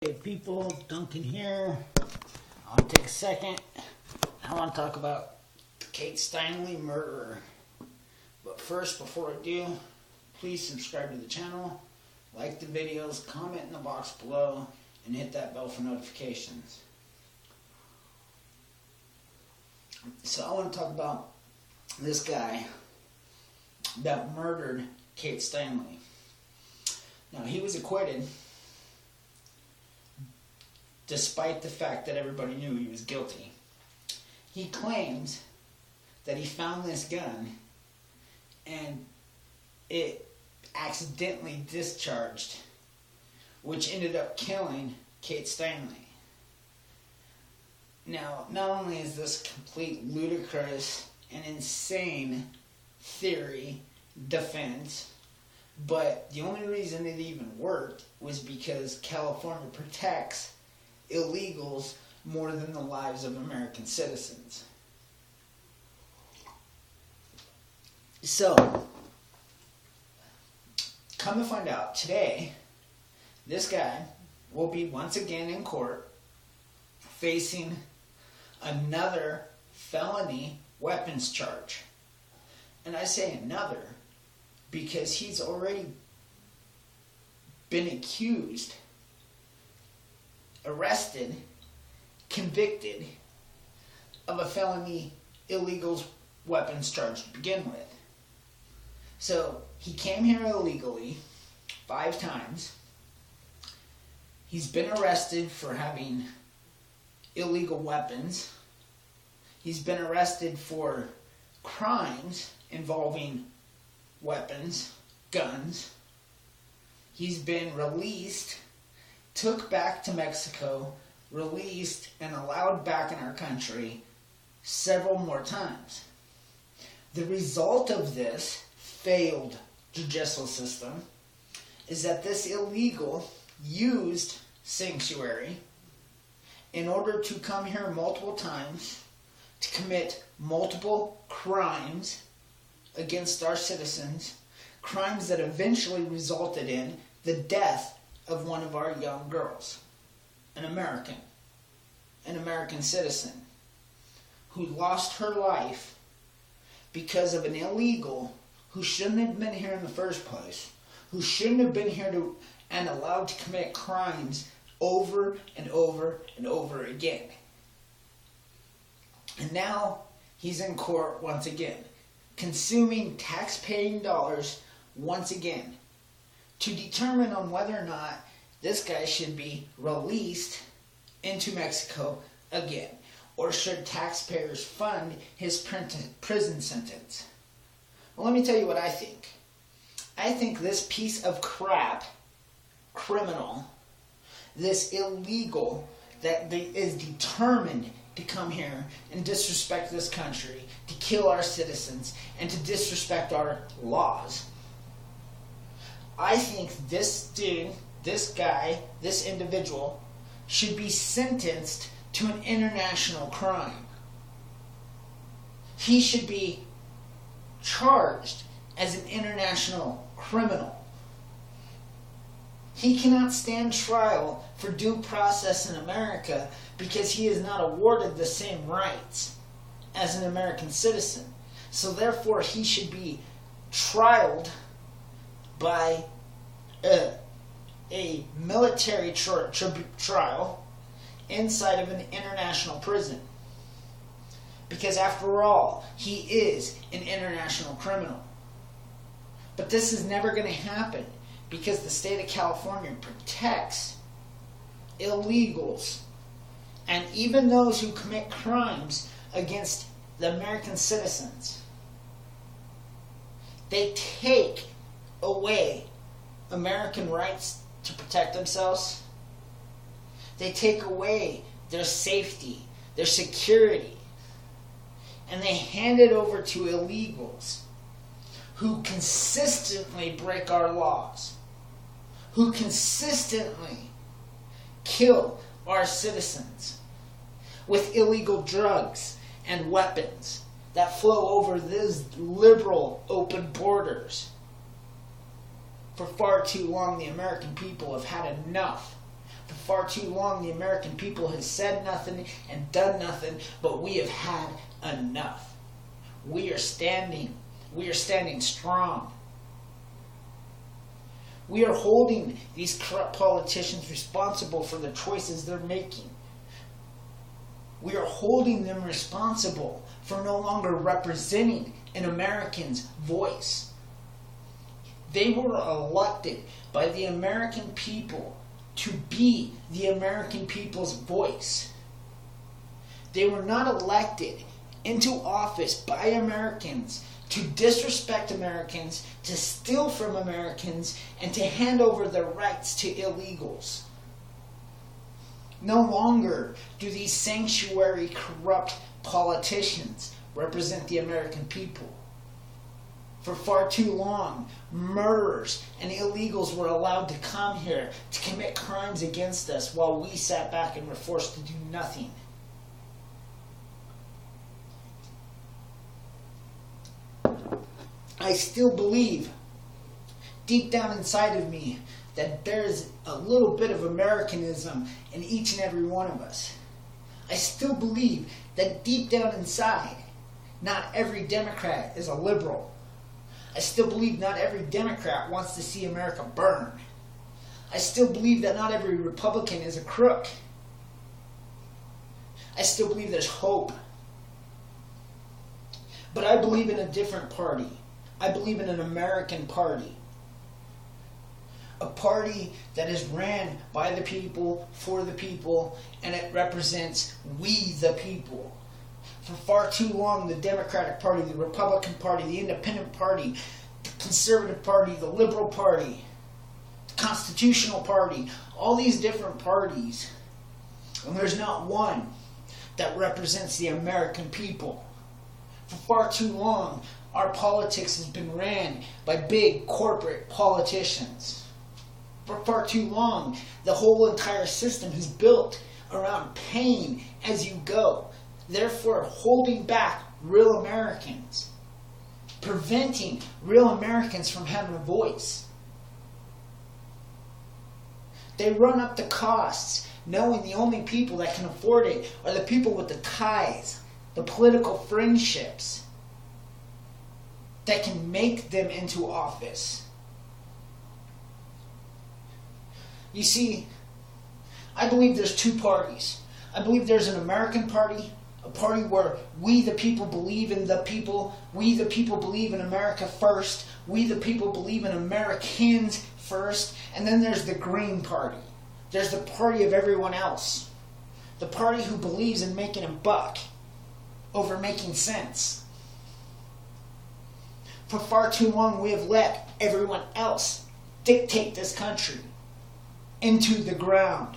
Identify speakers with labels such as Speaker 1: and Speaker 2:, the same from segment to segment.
Speaker 1: Hey people, Duncan here. I want to take a second. I want to talk about the Kate Steinle murder. But first, before I do, please subscribe to the channel, like the videos, comment in the box below, and hit that bell for notifications. So I want to talk about this guy that murdered Kate Steinle. Now, he was acquitted despite the fact that everybody knew he was guilty. He claims that he found this gun and it accidentally discharged, which ended up killing Kate Steinle. Now, not only is this complete ludicrous and insane theory, defense, but the only reason it even worked was because California protects illegals more than the lives of American citizens. So, come to find out, today, this guy will be once again in court facing another felony weapons charge. And I say another because he's already been accused, arrested, convicted of a felony illegal weapons charge to begin with. So he came here illegally 5 times. He's been arrested for having illegal weapons. He's been arrested for crimes involving weapons, guns. He's been released, took back to Mexico, released, and allowed back in our country several more times. The result of this failed judicial system is that this illegal used sanctuary in order to come here multiple times to commit multiple crimes against our citizens, crimes that eventually resulted in the death of one of our young girls, an American citizen, who lost her life because of an illegal who shouldn't have been here in the first place, who shouldn't have been here and allowed to commit crimes over and over and over again. And now he's in court once again, consuming tax-paying dollars once again, to determine on whether or not this guy should be released into Mexico again, or should taxpayers fund his prison sentence. Well, let me tell you what I think. I think this piece of crap, criminal, this illegal that is determined to come here and disrespect this country, to kill our citizens, and to disrespect our laws. I think this dude, this guy, this individual, should be sentenced to an international crime. He should be charged as an international criminal. He cannot stand trial for due process in America because he is not awarded the same rights as an American citizen. So therefore he should be trialed by a military trial inside of an international prison. Because after all, he is an international criminal. But this is never going to happen because the state of California protects illegals and even those who commit crimes against the American citizens. They take away American rights to protect themselves. They take away their safety, their security, and they hand it over to illegals who consistently break our laws, who consistently kill our citizens with illegal drugs and weapons that flow over these liberal open borders. For far too long, the American people have had enough For far too long, the American people has said nothing and done nothing, but we have had enough. We are standing strong. We are holding these corrupt politicians responsible for the choices they're making. We are holding them responsible for no longer representing an American's voice. They were elected by the American people to be the American people's voice. They were not elected into office by Americans to disrespect Americans, to steal from Americans, and to hand over their rights to illegals. No longer do these sanctuary corrupt politicians represent the American people. For far too long, murderers and illegals were allowed to come here to commit crimes against us while we sat back and were forced to do nothing. I still believe, deep down inside of me, that there's a little bit of Americanism in each and every one of us. I still believe that deep down inside, not every Democrat is a liberal. I still believe not every Democrat wants to see America burn. I still believe that not every Republican is a crook. I still believe there's hope. But I believe in a different party. I believe in an American party. A party that is ran by the people, for the people, and it represents we the people. For far too long, the Democratic Party, the Republican Party, the Independent Party, the Conservative Party, the Liberal Party, the Constitutional Party, all these different parties, and there's not one that represents the American people. For far too long, our politics has been ran by big corporate politicians. For far too long, the whole entire system is built around paying as you go, therefore holding back real Americans, preventing real Americans from having a voice. They run up the costs, knowing the only people that can afford it are the people with the ties, the political friendships that can make them into office. You see, I believe there's two parties. I believe there's an American party, a party where we the people believe in the people, we the people believe in America first, we the people believe in Americans first, and then there's the Green Party. There's the party of everyone else. The party who believes in making a buck over making sense. For far too long, we have let everyone else dictate this country into the ground.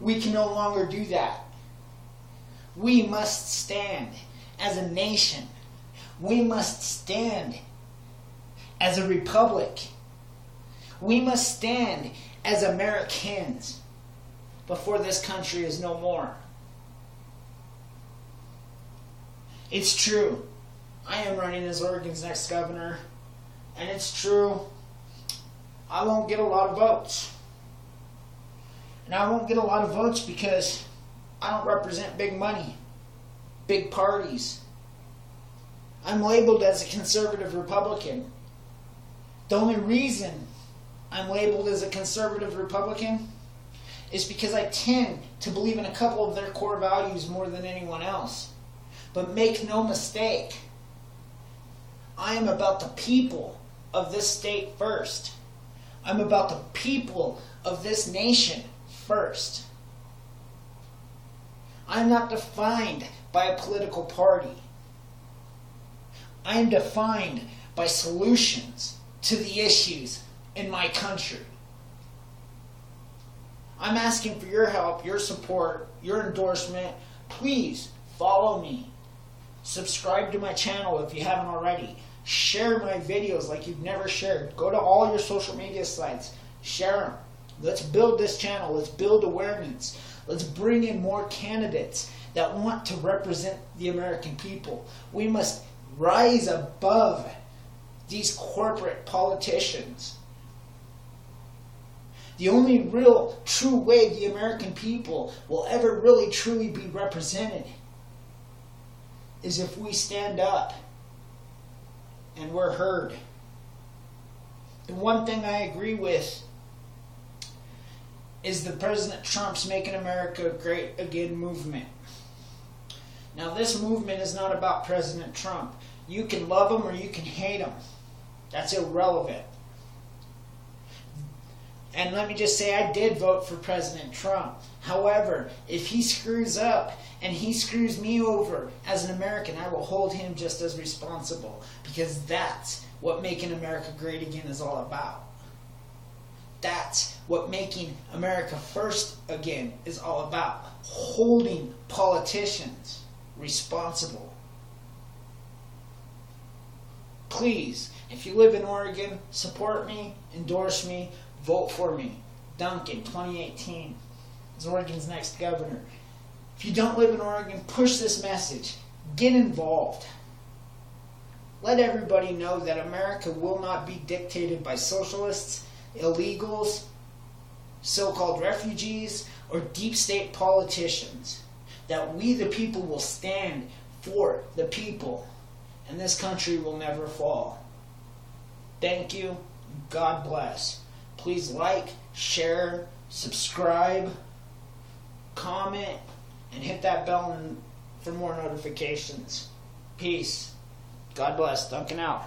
Speaker 1: We can no longer do that. We must stand as a nation. We must stand as a republic. We must stand as Americans before this country is no more. It's true. I am running as Oregon's next governor. And it's true. I won't get a lot of votes. And I won't get a lot of votes because I don't represent big money, big parties. I'm labeled as a conservative Republican. The only reason I'm labeled as a conservative Republican is because I tend to believe in a couple of their core values more than anyone else. But make no mistake, I am about the people of this state first. I'm about the people of this nation first. I'm not defined by a political party. I am defined by solutions to the issues in my country. I'm asking for your help, your support, your endorsement. Please follow me. Subscribe to my channel if you haven't already. Share my videos like you've never shared. Go to all your social media sites. Share them. Let's build this channel. Let's build awareness. Let's bring in more candidates that want to represent the American people. We must rise above these corporate politicians. The only real, true way the American people will ever really, truly be represented is if we stand up and we're heard. The one thing I agree with is the President Trump's Making America Great Again movement. Now, this movement is not about President Trump. You can love him or you can hate him. That's irrelevant. And let me just say, I did vote for President Trump. However, if he screws up and he screws me over as an American, I will hold him just as responsible. Because that's what Making America Great Again is all about. That's what Making America First Again is all about. Holding politicians responsible. Please, if you live in Oregon, support me, endorse me, vote for me. Duncan, 2018, is Oregon's next governor. If you don't live in Oregon, push this message. Get involved. Let everybody know that America will not be dictated by socialists, illegals, so-called refugees, or deep state politicians. That we the people will stand for the people, and this country will never fall. Thank you. God bless. Please like, share, subscribe, comment, and hit that bell for more notifications. Peace. God bless. Duncan out.